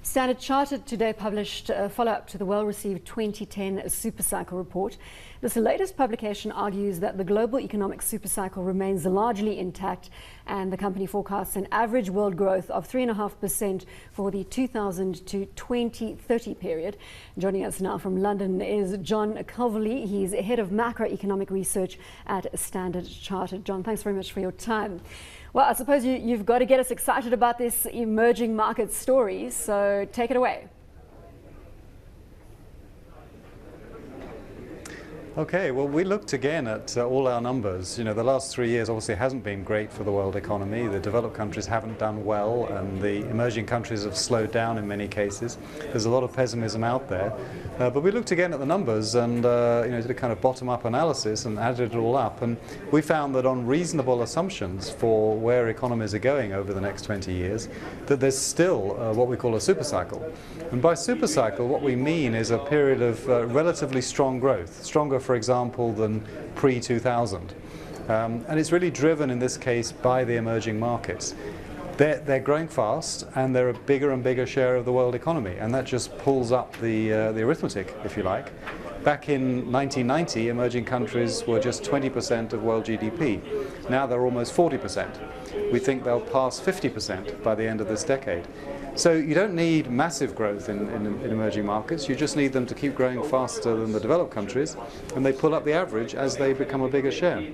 Standard Chartered today published a follow-up to the well-received 2010 supercycle report. This latest publication argues that the global economic supercycle remains largely intact, and the company forecasts an average world growth of 3.5% for the 2000 to 2030 period. Joining us now from London is John Culverley. He's head of macroeconomic research at Standard Chartered. John, thanks very much for your time. Well, I suppose you've got to get us excited about this emerging market story, so take it away. Okay, well, we looked again at all our numbers. You know, the last 3 years obviously hasn't been great for the world economy. The developed countries haven't done well, and the emerging countries have slowed down in many cases. There's a lot of pessimism out there. But we looked again at the numbers and did a kind of bottom-up analysis and added it all up. And we found that on reasonable assumptions for where economies are going over the next 20 years, that there's still what we call a supercycle. And by supercycle, what we mean is a period of relatively strong growth, stronger, for example, than pre-2000. And it's really driven, in this case, by the emerging markets. They're growing fast, and they're a bigger and bigger share of the world economy, and that just pulls up the arithmetic, if you like. Back in 1990, emerging countries were just 20% of world GDP. Now they're almost 40%. We think they'll pass 50% by the end of this decade. So you don't need massive growth in emerging markets, you just need them to keep growing faster than the developed countries, and they pull up the average as they become a bigger share.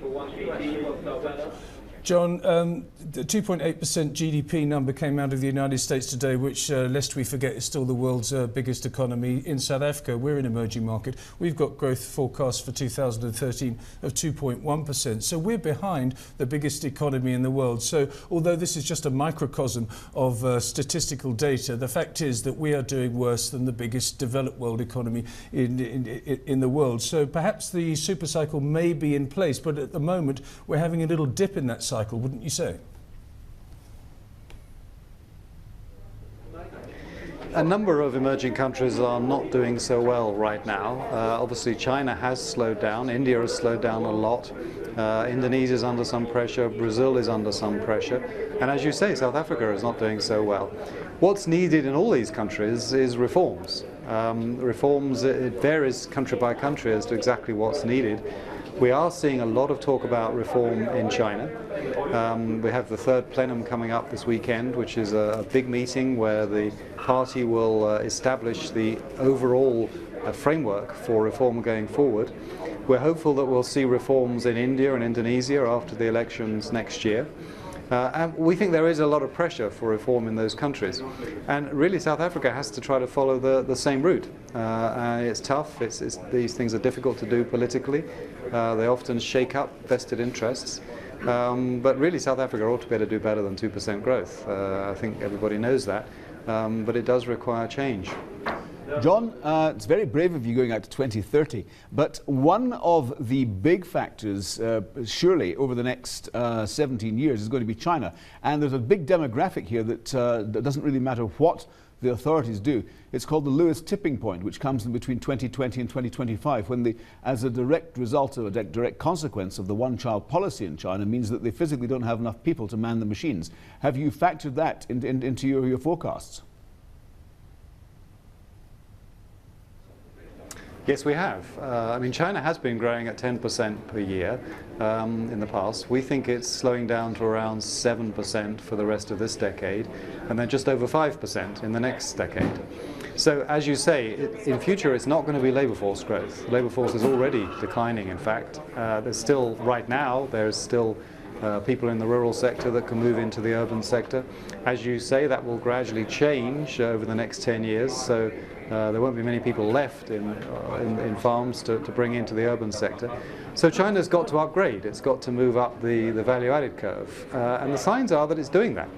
John, the 2.8% GDP number came out of the United States today, which, lest we forget, is still the world's biggest economy. In South Africa, we're an emerging market. We've got growth forecast for 2013 of 2.1%. So we're behind the biggest economy in the world. So although this is just a microcosm of statistical data, the fact is that we are doing worse than the biggest developed world economy in the world. So perhaps the supercycle may be in place, but at the moment we're having a little dip in that cycle, wouldn't you say? A number of emerging countries are not doing so well right now. Obviously China has slowed down, India has slowed down a lot, Indonesia is under some pressure, Brazil is under some pressure, and as you say, South Africa is not doing so well. What's needed in all these countries is reforms. Reforms, it varies country by country as to exactly what's needed. We are seeing a lot of talk about reform in China. We have the third plenum coming up this weekend, which is a big meeting where the party will establish the overall framework for reform going forward. We're hopeful that we'll see reforms in India and Indonesia after the elections next year. And we think there is a lot of pressure for reform in those countries. And really South Africa has to try to follow the same route. It's tough, these things are difficult to do politically. They often shake up vested interests. But really South Africa ought to be able to do better than 2% growth. I think everybody knows that. But it does require change. John, it's very brave of you going out to 2030, but one of the big factors, surely, over the next 17 years is going to be China. And there's a big demographic here that doesn't really matter what the authorities do. It's called the Lewis tipping point, which comes in between 2020 and 2025, when as a direct result of a direct consequence of the one-child policy in China means that they physically don't have enough people to man the machines. Have you factored that into your forecasts? Yes, we have. I mean, China has been growing at 10% per year in the past. We think it's slowing down to around 7% for the rest of this decade, and then just over 5% in the next decade. So, as you say, in future it's not going to be labour force growth. Labour force is already declining, in fact. There's still, right now, there's still people in the rural sector that can move into the urban sector. As you say, that will gradually change over the next 10 years. So there won't be many people left in farms to bring into the urban sector. So China's got to upgrade. It's got to move up the value-added curve. And the signs are that it's doing that.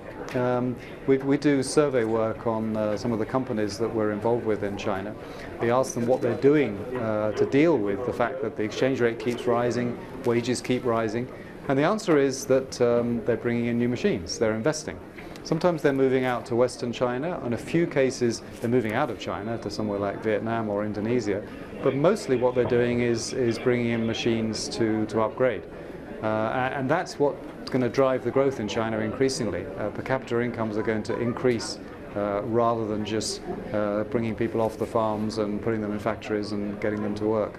We do survey work on some of the companies that we're involved with in China. We ask them what they're doing to deal with the fact that the exchange rate keeps rising, wages keep rising. And the answer is that they're bringing in new machines, they're investing. Sometimes they're moving out to Western China, in a few cases they're moving out of China to somewhere like Vietnam or Indonesia, but mostly what they're doing is bringing in machines to upgrade. And that's what's going to drive the growth in China increasingly. Per capita incomes are going to increase rather than just bringing people off the farms and putting them in factories and getting them to work.